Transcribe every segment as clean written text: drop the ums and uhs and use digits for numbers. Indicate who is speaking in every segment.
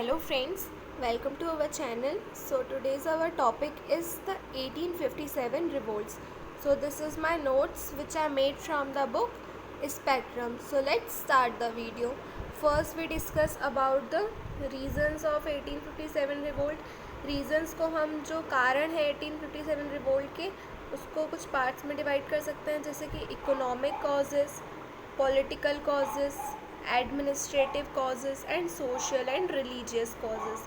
Speaker 1: Hello friends, welcome to our channel. So today's our topic is the 1857 revolts. So this is my notes which I made from the book Spectrum. So let's start the video. First we discuss about the reasons of 1857 revolt. Reasons को हम जो कारण है 1857 revolt के उसको कुछ parts में divide कर सकते हैं, जैसे कि economic causes, political causes, administrative causes and social and religious causes.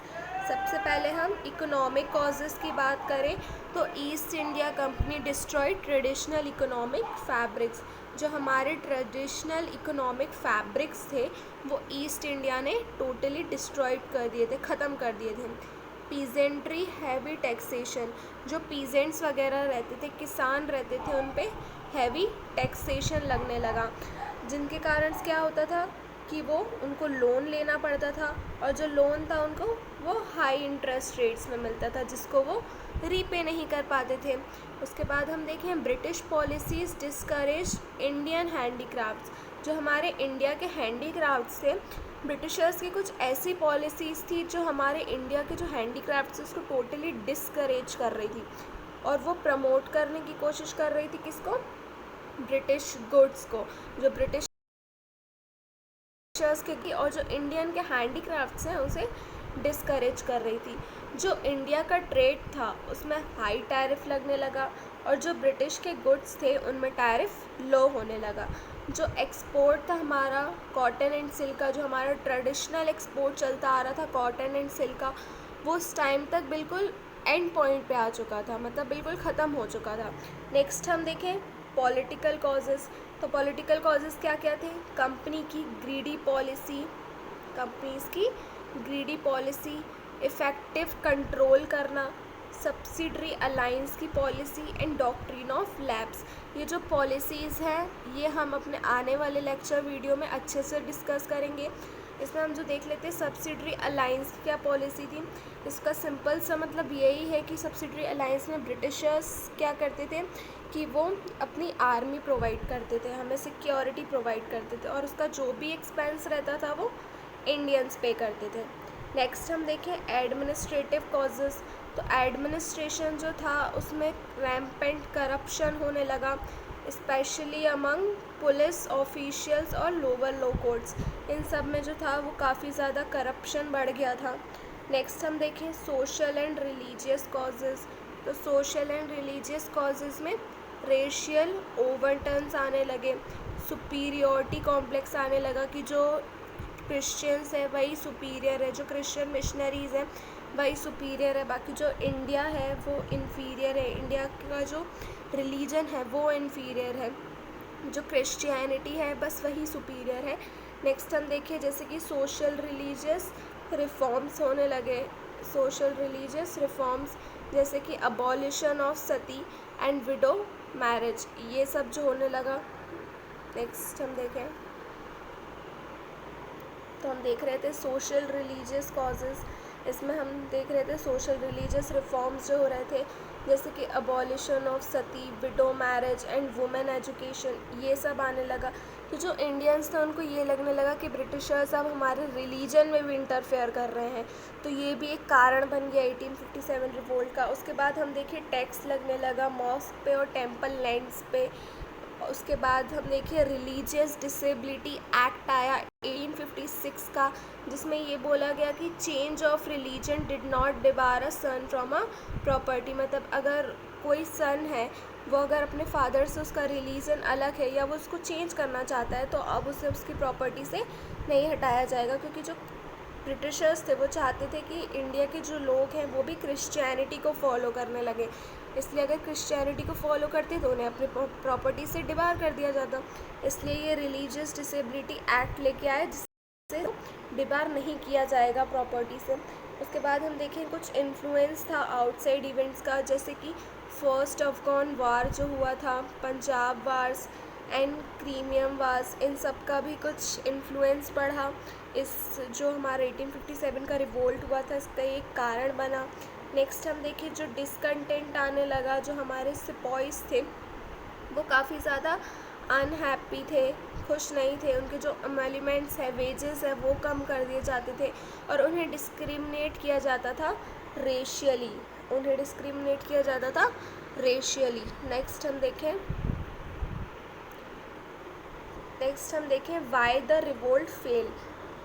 Speaker 1: सबसे पहले हम इकोनॉमिक कॉजेस की बात करें तो east India company destroyed traditional economic fabrics. जो हमारे ट्रेडिशनल इकोनॉमिक फैब्रिक्स थे वो ईस्ट इंडिया ने टोटली डिस्ट्रॉयड कर दिए थे, ख़त्म कर दिए थे। पीजेंट्री हैवी टैक्सेशन, जो पीजेंट्स वगैरह रहते थे, किसान रहते थे, उन पे हैवी टैक्सेशन लगने लगा, जिनके कारण क्या होता था कि वो उनको लोन लेना पड़ता था और जो लोन था उनको वो हाई इंटरेस्ट रेट्स में मिलता था, जिसको वो रीपे नहीं कर पाते थे। उसके बाद हम देखें British policies discourage Indian handicrafts. जो हमारे इंडिया के हैंडीक्राफ्ट्स थे, ब्रिटिशर्स की कुछ ऐसी पॉलिसीज़ थी जो हमारे इंडिया के जो हैंडीक्राफ्ट्स उसको टोटली डिस्करेज कर रही थी और वो प्रमोट करने की कोशिश कर रही थी किसको? ब्रिटिश गुड्स को, जो ब्रिटिश के और जो इंडियन के हैंडीक्राफ्ट्स हैं उसे डिस्करेज कर रही थी। जो इंडिया का ट्रेड था उसमें हाई टैरिफ लगने लगा और जो ब्रिटिश के गुड्स थे उनमें टैरिफ लो होने लगा। जो एक्सपोर्ट था हमारा कॉटन एंड सिल्क का, जो हमारा ट्रेडिशनल एक्सपोर्ट चलता आ रहा था कॉटन एंड सिल्क का, वो उस टाइम तक बिल्कुल एंड पॉइंट पे आ चुका था, मतलब बिल्कुल ख़त्म हो चुका था। नेक्स्ट हम देखें पॉलिटिकल कॉजेज़। तो पॉलिटिकल कॉजेज़ क्या क्या थे? कंपनी की ग्रीडी पॉलिसी, कंपनीज़ की ग्रीडी पॉलिसी, इफ़ेक्टिव कंट्रोल करना, सब्सिडरी अलाइंस की policy and doctrine of labs. ये जो पॉलिसीज़ हैं ये हम अपने आने वाले लेक्चर वीडियो में अच्छे से डिस्कस करेंगे। इसमें हम जो देख लेते हैं सब्सिडरी अलाइंस की क्या पॉलिसी थी। इसका सिंपल सा मतलब यही है कि सब्सिडरी अलाइंस में ब्रिटिशर्स क्या करते थे कि वो अपनी आर्मी प्रोवाइड करते थे, हमें सिक्योरिटी प्रोवाइड करते थे और उसका जो भी एक्सपेंस रहता था वो इंडियंस पे करते थे। नेक्स्ट हम देखें एडमिनिस्ट्रेटिव कॉजेज़। तो एडमिनिस्ट्रेशन जो था उसमें रैम्पेंट करप्शन होने लगा, स्पेशली अमंग पुलिस ऑफिशियल्स और लोअर लो कोर्ट्स। इन सब में जो था वो काफ़ी ज़्यादा करप्शन बढ़ गया था। नेक्स्ट हम देखें सोशल एंड रिलीजियस कॉजेज़। तो सोशल एंड रिलीजियस कॉजेज़ में रेशियल ओवरटर्न्स आने लगे, सुपीरियॉरिटी कॉम्प्लेक्स आने लगा कि जो क्रिश्चियंस है वही सुपीरियर है, जो क्रिश्चियन मिशनरीज़ हैं वही सुपीरियर है, बाकी जो इंडिया है वो इन्फीरियर है, इंडिया का जो रिलीजन है वो इन्फीरियर है, जो क्रिश्चियनिटी है बस वही सुपीरियर है। नेक्स्ट हम देखें जैसे कि सोशल रिलीजियस रिफॉर्म्स होने लगे। सोशल रिलीजियस रिफॉर्म्स जैसे कि abolition of Sati and window marriage, ये सब जो होने लगा। नेक्स्ट हम देखें तो हम देख रहे थे सोशल रिलीजियस कॉजेज़। इसमें हम देख रहे थे सोशल रिलीजियस रिफॉर्म्स जो हो रहे थे, जैसे कि abolition of Sati, window marriage and women education, ये सब आने लगा। तो जो इंडियंस थे उनको ये लगने लगा कि ब्रिटिशर्स अब हमारे रिलीजन में भी इंटरफेयर कर रहे हैं, तो ये भी एक कारण बन गया 1857 रिवोल्ट का। उसके बाद हम देखिए टैक्स लगने लगा मॉस्क पे और टेम्पल लैंड्स पे। उसके बाद हम देखिए रिलीजियस डिसेबिलिटी एक्ट आया 1856 का, जिसमें ये बोला गया कि change of religion did not debar a son from a property. मतलब अगर कोई सन है वो अगर अपने फादर से उसका रिलीजन अलग है या वो उसको चेंज करना चाहता है तो अब उसे उसकी प्रॉपर्टी से नहीं हटाया जाएगा, क्योंकि जो ब्रिटिशर्स थे वो चाहते थे कि इंडिया के जो लोग हैं वो भी क्रिश्चियनिटी को फॉलो करने लगे, इसलिए अगर क्रिश्चियनिटी को फॉलो करते तो उन्हें अपनी प्रॉपर्टी से डिबार कर दिया जाता। इसलिए ये रिलीजियस डिसेबिलिटी एक्ट लेके आए जिससे डिबार नहीं किया जाएगा प्रॉपर्टी से। उसके बाद हम देखें कुछ इन्फ्लुएंस था आउटसाइड इवेंट्स का, जैसे कि फर्स्ट अफगान वार जो हुआ था, पंजाब वार्स एंड क्रीमियम वार्स, इन सब का भी कुछ इन्फ्लुएंस पड़ा। इस जो हमारा 1857 का रिवोल्ट हुआ था इसका एक कारण बना। नेक्स्ट हम देखिए जो डिसकंटेंट आने लगा, जो हमारे सिपॉइस थे वो काफ़ी ज़्यादा अनहैप्पी थे, खुश नहीं थे, उनके जो एमोलीमेंट्स है, वेजेस है, वो कम कर दिए जाते थे और उन्हें डिस्क्रिमिनेट किया जाता था रेशियली, उन्हें डिस्क्रिमिनेट किया जाता था रेशियली। नेक्स्ट हम देखें वाई द रिवोल्ट फेल।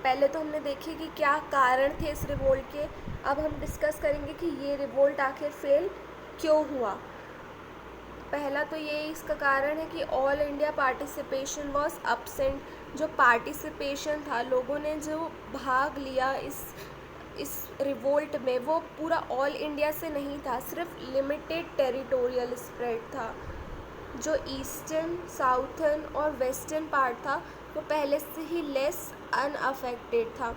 Speaker 1: पहले तो हमने देखे कि क्या कारण थे इस रिवोल्ट के, अब हम डिस्कस करेंगे कि ये रिवोल्ट आखिर फेल क्यों हुआ। पहला तो ये इसका कारण है कि all India participation was absent. जो पार्टिसिपेशन था, लोगों ने जो भाग लिया इस रिवोल्ट में, वो पूरा ऑल इंडिया से नहीं था, सिर्फ लिमिटेड टेरिटोरियल स्प्रेड था। जो ईस्टर्न, साउथर्न और वेस्टर्न पार्ट था वो पहले से ही लेस अनअफेक्टेड था,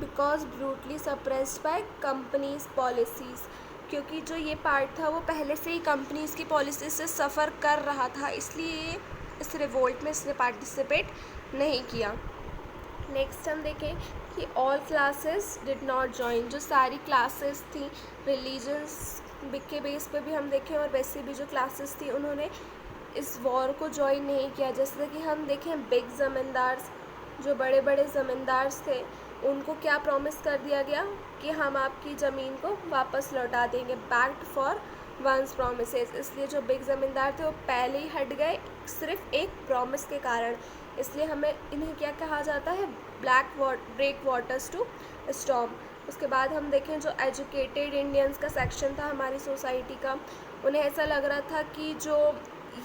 Speaker 1: because brutally suppressed by companies policies. क्योंकि जो ये पार्ट था वो पहले से ही कंपनीज़ की पॉलिसी से सफ़र कर रहा था, इसलिए इस रिवोल्ट में इसने पार्टिसिपेट नहीं किया। नेक्स्ट हम देखें कि all classes did not join. जो सारी क्लासेस थी, रिलीजन्स के बेस पे भी हम देखें और वैसे भी जो क्लासेस थी, उन्होंने इस वॉर को ज्वाइन नहीं किया। जैसे कि हम देखें बिग ज़मींदार्स, जो बड़े बड़े ज़मींदार्स थे, उनको क्या प्रॉमिस कर दिया गया कि हम आपकी ज़मीन को वापस लौटा देंगे, बैक्ड फॉर वंस प्रोमिसेस। इसलिए जो बिग ज़मींदार थे वो पहले ही हट गए सिर्फ एक प्रॉमिस के कारण। इसलिए हमें इन्हें क्या कहा जाता है, ब्रेक वाटर्स टू स्टॉर्म। उसके बाद हम देखें जो एजुकेटेड इंडियंस का सेक्शन था हमारी सोसाइटी का, उन्हें ऐसा लग रहा था कि जो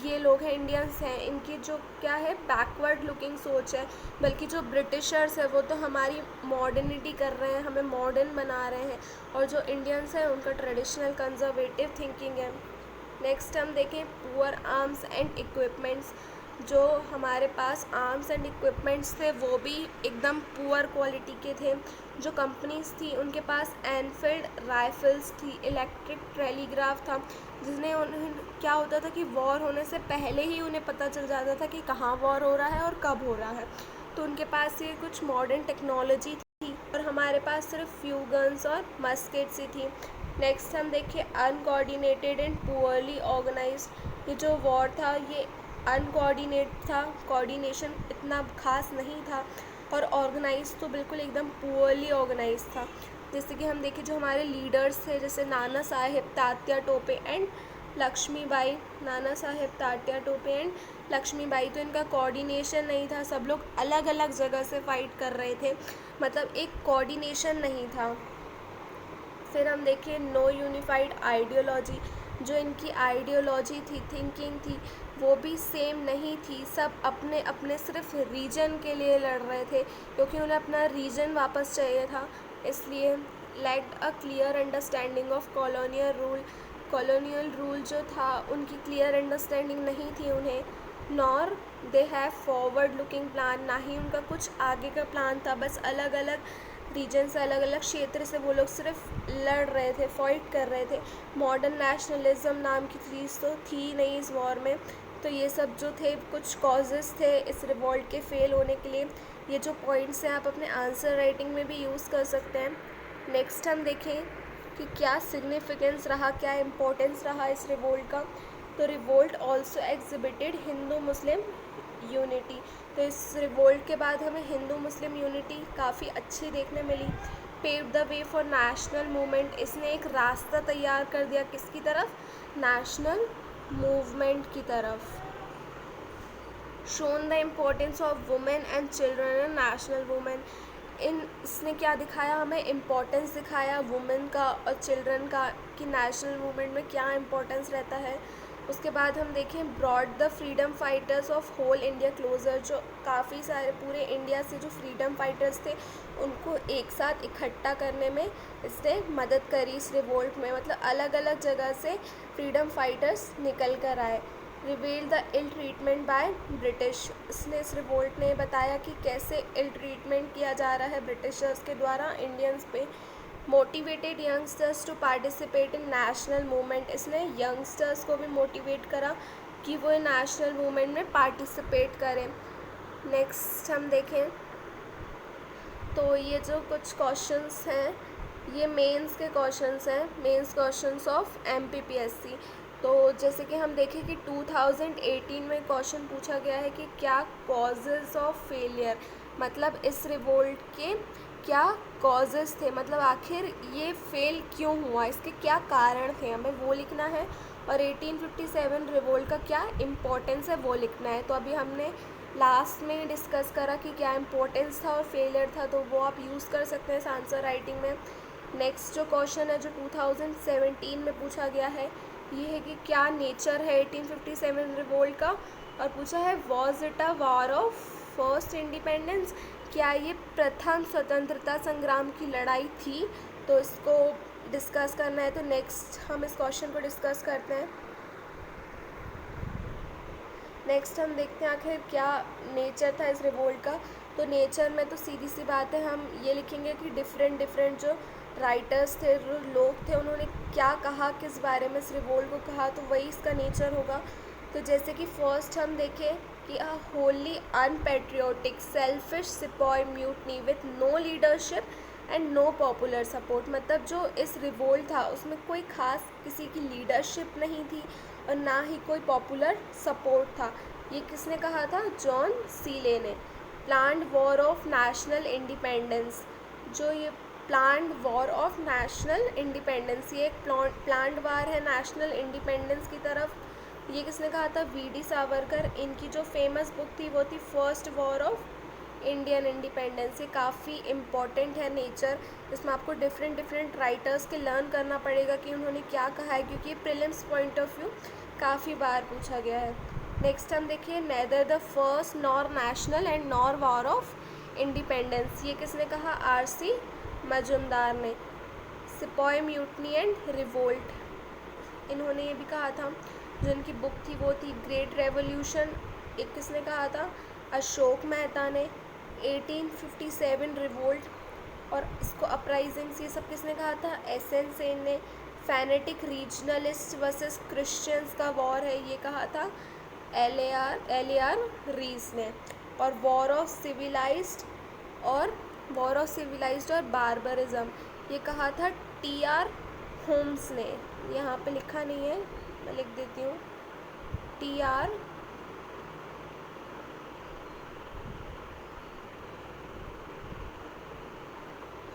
Speaker 1: ये लोग हैं, इंडियंस हैं, इनकी जो क्या है बैकवर्ड लुकिंग सोच है, बल्कि जो ब्रिटिशर्स है वो तो हमारी मॉडर्निटी कर रहे हैं, हमें मॉडर्न बना रहे हैं, और जो इंडियंस हैं उनका ट्रेडिशनल कंजर्वेटिव थिंकिंग है। नेक्स्ट हम देखें पुअर आर्म्स एंड इक्विपमेंट्स। जो हमारे पास आर्म्स एंड इक्विपमेंट्स थे वो भी एकदम पुअर क्वालिटी के थे। जो कंपनीज थी उनके पास एनफील्ड राइफल्स थी, इलेक्ट्रिक टेलीग्राफ था, जिसने उन्हें क्या होता था कि वॉर होने से पहले ही उन्हें पता चल जाता था कि कहाँ वॉर हो रहा है और कब हो रहा है। तो उनके पास ये कुछ मॉडर्न टेक्नोलॉजी थी और हमारे पास सिर्फ फ्यू गन्स और मस्केट्स ही थी। नेक्स्ट हम देखिए अनकोऑर्डिनेटेड एंड पुअरली ऑर्गेनाइज्ड। ये जो वॉर था ये अनकोऑर्डिनेट था, कोऑर्डिनेशन इतना खास नहीं था, और ऑर्गेनाइज तो बिल्कुल एकदम पुअरली ऑर्गेनाइज था। जैसे कि हम देखें जो हमारे लीडर्स थे, जैसे नाना साहेब तात्या टोपे एंड लक्ष्मीबाई, नाना साहेब तात्या टोपे एंड लक्ष्मीबाई, तो इनका कोऑर्डिनेशन नहीं था, सब लोग अलग अलग जगह से फाइट कर रहे थे, मतलब एक कोऑर्डिनेशन नहीं था। फिर हम देखें नो यूनिफाइड आइडियोलॉजी। जो इनकी आइडियोलॉजी थी, थिंकिंग थी, वो भी सेम नहीं थी। सब अपने अपने सिर्फ रीजन के लिए लड़ रहे थे, क्योंकि उन्हें अपना रीजन वापस चाहिए था। इसलिए lacked a clear understanding of colonial rule जो था उनकी क्लियर अंडरस्टैंडिंग नहीं थी उन्हें। Nor they have forward looking plan, ना ही उनका कुछ आगे का प्लान था। बस अलग अलग रीजन से, अलग अलग क्षेत्र से वो लोग सिर्फ लड़ रहे थे, फाइट कर रहे थे। मॉडर्न नेशनलिज्म नाम की चीज़ तो थी नहीं इस वॉर में। तो ये सब जो थे कुछ कॉजेज़ थे इस रिवॉल्ट के फेल होने के लिए। ये जो पॉइंट्स हैं आप अपने आंसर राइटिंग में भी यूज़ कर सकते हैं। नेक्स्ट हम देखें कि क्या सिग्निफिकेंस रहा, क्या इम्पोर्टेंस रहा इस रिवोल्ट का। तो revolt also exhibited Hindu Muslim unity. तो इस रिवोल्ट के बाद हमें हिंदू मुस्लिम यूनिटी काफ़ी अच्छी देखने मिली। Pave the way for national movement, इसने एक रास्ता तैयार कर दिया किसकी तरफ, नेशनल मूवमेंट की तरफ। Shown the importance of women and children and national women, इसने क्या दिखाया, हमें इम्पोर्टेंस दिखाया वुमेन का और चिल्ड्रन का, कि नेशनल मूवमेंट में क्या इम्पोर्टेंस रहता है। उसके बाद हम देखें broad the freedom fighters of whole India closer. जो काफ़ी सारे पूरे इंडिया से जो फ्रीडम फाइटर्स थे उनको एक साथ इकट्ठा करने में इसने मदद करी इस रिवोल्ट में, मतलब अलग अलग जगह से फ्रीडम फाइटर्स निकल कर आए। Reveal the ill treatment by British, इसने इस रिवोल्ट ने बताया कि कैसे इल ट्रीटमेंट किया जा रहा है ब्रिटिशर्स के द्वारा इंडियंस पे। Motivated youngsters to participate in national movement, इसने यंगस्टर्स को भी मोटिवेट करा कि वो नेशनल मूवमेंट में पार्टिसिपेट करें। नेक्स्ट हम देखें तो ये जो कुछ क्वेश्चंस हैं ये मेंस के क्वेश्चंस हैं, मेंस क्वेश्चंस ऑफ एमपीपीएससी। तो जैसे कि हम देखें कि 2018 में क्वेश्चन पूछा गया है कि क्या कॉजेज़ ऑफ फेलियर, मतलब इस रिवोल्ट के क्या कॉजेज़ थे, मतलब आखिर ये फेल क्यों हुआ, इसके क्या कारण थे, हमें वो लिखना है। और 1857 रिवोल्ट का क्या इम्पोर्टेंस है वो लिखना है। तो अभी हमने लास्ट में डिस्कस करा कि क्या इम्पोर्टेंस था और फेलियर था, तो वो आप यूज़ कर सकते हैं इस आंसर राइटिंग में। नेक्स्ट जो क्वेश्चन है जो 2017 में पूछा गया है ये है कि क्या नेचर है 1857 रिवोल्ट का, और पूछा है was it a war of first independence, क्या ये प्रथम स्वतंत्रता संग्राम की लड़ाई थी। तो इसको डिस्कस करना है। तो नेक्स्ट हम इस क्वेश्चन को डिस्कस करते हैं। नेक्स्ट हम देखते हैं आखिर क्या नेचर था इस रिवोल्ट का। तो नेचर में तो सीधी सी बात है, हम ये लिखेंगे कि डिफरेंट जो राइटर्स थे, जो लोग थे, उन्होंने क्या कहा, किस बारे में इस रिवोल्ट को कहा, तो वही इसका नेचर होगा। तो जैसे कि फर्स्ट हम देखें कि a wholly unpatriotic selfish sepoy mutiny with no leadership and no popular support, मतलब जो इस रिवोल्ट था उसमें कोई खास किसी की लीडरशिप नहीं थी और ना ही कोई पॉपुलर सपोर्ट था। ये किसने कहा था? जॉन सीले ने। Planned war of national independence, जो ये planned war of national independence, ये एक प्लान्ड वार है नेशनल इंडिपेंडेंस की तरफ। ये किसने कहा था? वी.डी. सावरकर। इनकी जो फेमस बुक थी वो थी first war of Indian independence. ये काफ़ी इम्पॉर्टेंट है नेचर, इसमें आपको डिफरेंट राइटर्स के लर्न करना पड़ेगा कि उन्होंने क्या कहा है, क्योंकि ये प्रीलिम्स पॉइंट ऑफ व्यू काफ़ी बार पूछा गया है। नेक्स्ट हम देखिए neither the first nor national and nor war of independence, ये किसने कहा? आर.सी. मजुमदार ने। सिपॉय म्यूटनी एंड रिवोल्ट, इन्होंने ये भी कहा था। जो इनकी बुक थी वो थी ग्रेट रेवोल्यूशन, एक किसने कहा था? अशोक मेहता ने। 1857 रिवोल्ट और इसको अपराइजिंग्स, ये सब किसने कहा था? एस.एन. सेन ने। फैनेटिक रीजनलिस्ट वर्सेस क्रिश्चियंस का वॉर है, ये कहा था एल.ए.आर. रीस ने। और वॉर ऑफ सिविलाइज्ड और बारबरिज्म, ये कहा था टी.आर. होम्स ने। यहाँ पे लिखा नहीं है, मैं लिख देती हूँ, टी.आर.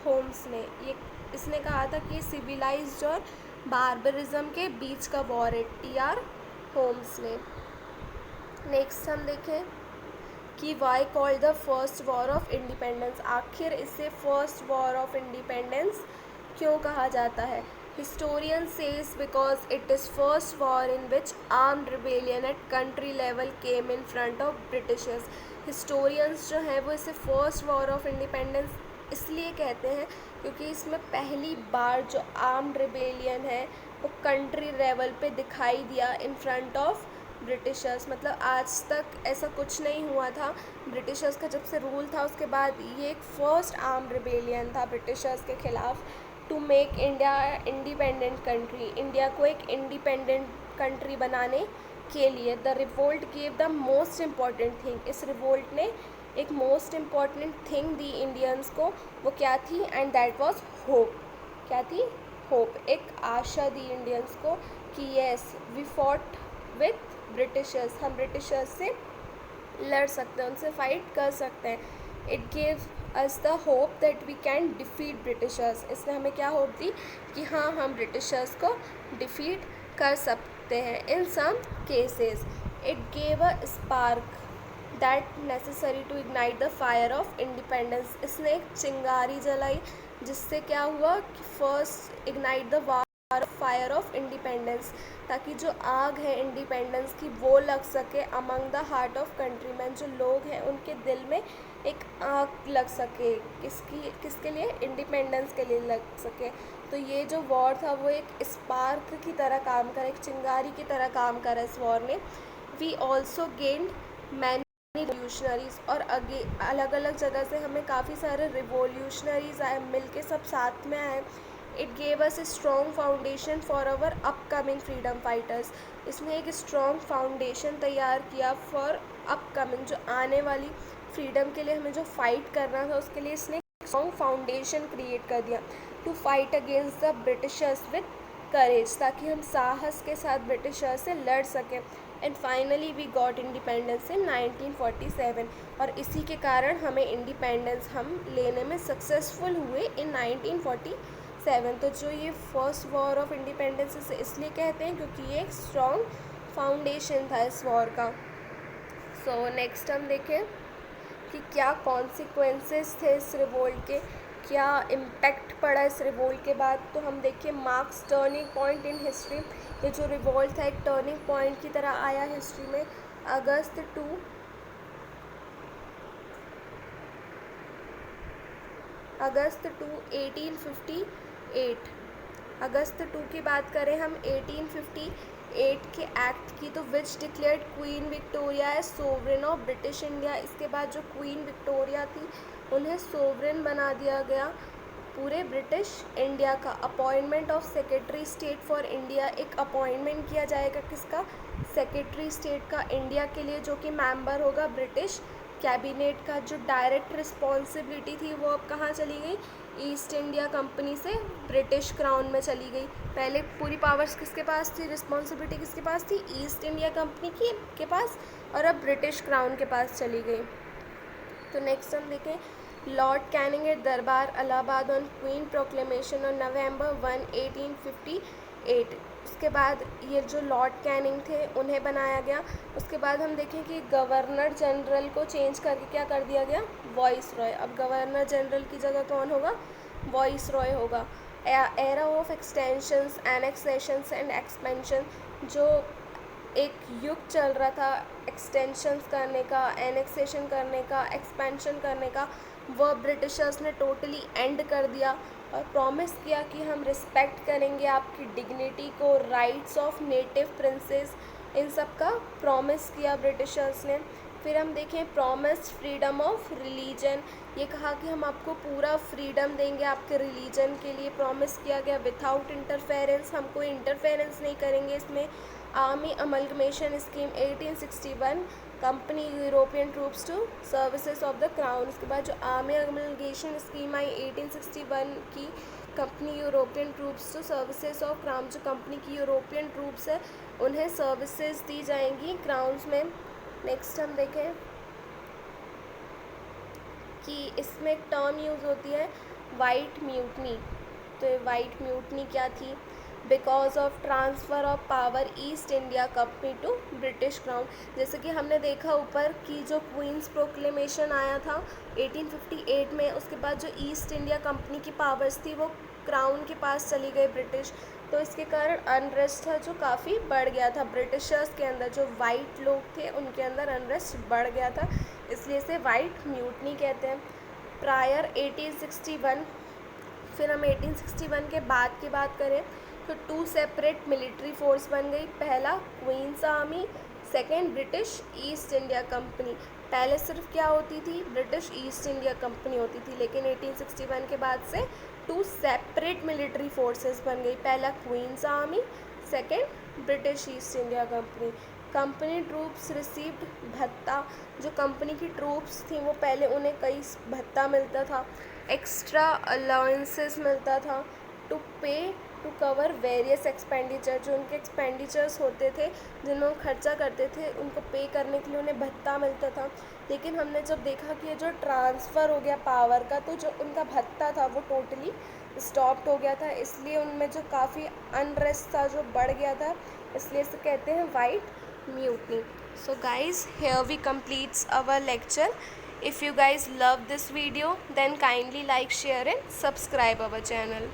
Speaker 1: होम्स ने। ये इसने कहा था कि सिविलाइज्ड और बारबरिज्म के बीच का वॉर है, टी.आर. होम्स ने। नेक्स्ट हम देखें कि why called the first war of independence, आखिर इसे फर्स्ट वॉर ऑफ इंडिपेंडेंस क्यों कहा जाता है? Historian says because it is first war in which armed rebellion at country level came in front of Britishers. Historians जो हैं वो इसे फर्स्ट वॉर ऑफ इंडिपेंडेंस इसलिए कहते हैं क्योंकि इसमें पहली बार जो आर्म्ड रिबेलियन है वो कंट्री लेवल पे दिखाई दिया इन फ्रंट ऑफ ब्रिटिशर्स, मतलब आज तक ऐसा कुछ नहीं हुआ था। ब्रिटिशर्स का जब से रूल था उसके बाद ये एक फर्स्ट आर्म रिबेलियन था ब्रिटिशर्स के ख़िलाफ़ to make India independent country, India को एक इंडिपेंडेंट कंट्री बनाने के लिए। The revolt give the most important thing, इस रिवोल्ट ने एक मोस्ट इम्पॉर्टेंट थिंग दी इंडियंस को, वो क्या थी? And that was hope. क्या थी? होप, एक आशा दी इंडियंस को कि yes we fought with Britishers, हम ब्रिटिशर्स से लड़ सकते हैं, उनसे फाइट कर सकते हैं। It give us the hope that we can defeat Britishers, इसने हमें क्या होप दी कि हाँ हम ब्रिटिशर्स को डिफीट कर सकते हैं in some cases. It gave a spark that necessary to ignite the fire of independence, इसने एक चिंगारी जलाई जिससे क्या हुआ कि first ignite the fire of independence, ताकि जो आग है इंडिपेंडेंस की वो लग सके among the heart of countryman, जो लोग हैं उनके दिल में एक आग लग सके, किसके लिए? इंडिपेंडेंस के लिए लग सके। तो ये जो वॉर था वो एक स्पार्क की तरह काम करा, एक चिंगारी की तरह काम करा इस वॉर ने। We also gained many revolutionaries, और आगे अलग अलग जगह से हमें काफ़ी सारे रिवोल्यूशनरीज आए, मिल के सब साथ में आए। It gave us a strong foundation for our upcoming freedom fighters, इसने एक स्ट्रॉन्ग फाउंडेशन तैयार किया फॉर अपकमिंग, जो आने वाली फ्रीडम के लिए हमें जो फाइट करना था उसके लिए इसने स्ट्रॉन्ग फाउंडेशन क्रिएट कर दिया। To fight against the Britishers with courage, ताकि हम साहस के साथ ब्रिटिशर से लड़ सकें। And finally we got independence in 1947, और इसी के कारण हमें इंडिपेंडेंस हम लेने में सक्सेसफुल हुए इन 1947। तो जो ये फर्स्ट वॉर ऑफ इंडिपेंडेंस इसे इसलिए कहते हैं क्योंकि ये एक स्ट्रॉन्ग फाउंडेशन था इस वॉर का। सो नेक्स्ट हम देखें कि क्या कॉन्सिक्वेंसेस थे इस रिवोल्ट के, क्या इम्पैक्ट पड़ा इस रिवोल्ट के बाद। तो हम देखिए marks turning point in history. ये जो रिवोल्ट था एक टर्निंग पॉइंट की तरह आया हिस्ट्री में। अगस्त 2 1858, अगस्त 2 की बात करें हम 1858 के एक्ट की, तो which declared Queen Victoria as sovereign of British India. इसके बाद जो क्वीन विक्टोरिया थी उन्हें सोवरेन बना दिया गया पूरे ब्रिटिश इंडिया का। Appointment of secretary state for India, एक अपॉइंटमेंट किया जाएगा किसका, सेक्रेटरी स्टेट का इंडिया के लिए, जो कि मेंबर होगा ब्रिटिश कैबिनेट का। जो डायरेक्ट रिस्पॉन्सिबिलिटी थी वो अब कहाँ चली गई, ईस्ट इंडिया कंपनी से ब्रिटिश क्राउन में चली गई। पहले पूरी पावर्स किसके पास थी, रिस्पॉन्सिबिलिटी किसके पास थी, ईस्ट इंडिया कंपनी के पास, और अब ब्रिटिश क्राउन के पास चली गई। तो नेक्स्ट हम देखें लॉर्ड कैनिंग एट दरबार Allahabad on queen proclamation on November 1 1858। उसके बाद ये जो लॉर्ड कैनिंग थे उन्हें बनाया गया। उसके बाद हम देखें कि गवर्नर जनरल को चेंज करके क्या कर दिया गया, वॉइस रॉय। अब गवर्नर जनरल की जगह कौन होगा, वॉइस रॉय होगा। Era of extensions, annexations and expansion, जो एक युग चल रहा था एक्सटेंशंस करने का, एनेक्सेशन करने का, एक्सपेंशन करने का, वह ब्रिटिशर्स ने टोटली एंड कर दिया और प्रॉमिस किया कि हम रिस्पेक्ट करेंगे आपकी डिग्निटी को, राइट्स ऑफ नेटिव प्रिंसेस, इन सब का प्रॉमिस किया ब्रिटिशर्स ने। फिर हम देखें प्रॉमिस फ्रीडम ऑफ रिलीजन, ये कहा कि हम आपको पूरा फ्रीडम देंगे आपके रिलीजन के लिए, प्रॉमिस किया गया विदाउट इंटरफेरेंस, हम कोई इंटरफेरेंस नहीं करेंगे इसमें। Army amalgamation scheme 1861, company European troops to services of the crown. इसके बाद जो आर्मी अमलगेशन स्कीम आई 1861 की, company European troops to services of crown, जो कंपनी की यूरोपियन ट्रूप्स है उन्हें सर्विसेज दी जाएंगी क्राउन्स में। नेक्स्ट हम देखें कि इसमें एक टर्म यूज़ होती है वाइट म्यूटनी। तो वाइट म्यूटनी क्या थी, because of transfer of power East India company to British crown. जैसे कि हमने देखा ऊपर कि जो क्वींस प्रोक्लेमेशन आया था 1858 में, उसके बाद जो ईस्ट इंडिया कंपनी की पावर्स थी वो क्राउन के पास चली गई ब्रिटिश। तो इसके कारण अनरेस्ट था जो काफ़ी बढ़ गया था ब्रिटिशर्स के अंदर, जो वाइट लोग थे उनके अंदर अनरेस्ट बढ़ गया था, इसलिए इसे वाइट म्यूटनी कहते हैं। प्रायर 1861, फिर हम 1861 के बाद की बात करें तो 2 सेपरेट मिलिट्री फोर्स बन गई। पहला queen's army, second British East India company. पहले सिर्फ क्या होती थी, ब्रिटिश ईस्ट इंडिया कंपनी होती थी, लेकिन 1861 के बाद से 2 सेपरेट मिलिट्री फोर्सेस बन गई। पहला queen's army, second British East India company. Company troops received भत्ता, जो कंपनी की ट्रूप्स थी वो पहले उन्हें कई भत्ता मिलता था, एक्स्ट्रा अलाउंसेस मिलता था, टू कवर वेरियस एक्सपेंडिचर, जो उनके एक्सपेंडिचर्स होते थे जिनको खर्चा करते थे उनको पे करने के लिए उन्हें भत्ता मिलता था। लेकिन हमने जब देखा कि ये जो ट्रांसफ़र हो गया पावर का, तो जो उनका भत्ता था वो टोटली स्टॉप्ड हो गया था, इसलिए उनमें जो काफ़ी अनरेस्ट था जो बढ़ गया था, इसलिए इसे कहते हैं white mutiny. So guys, here we completes our lecture. If you guys love this video, then kindly like, share and subscribe our channel.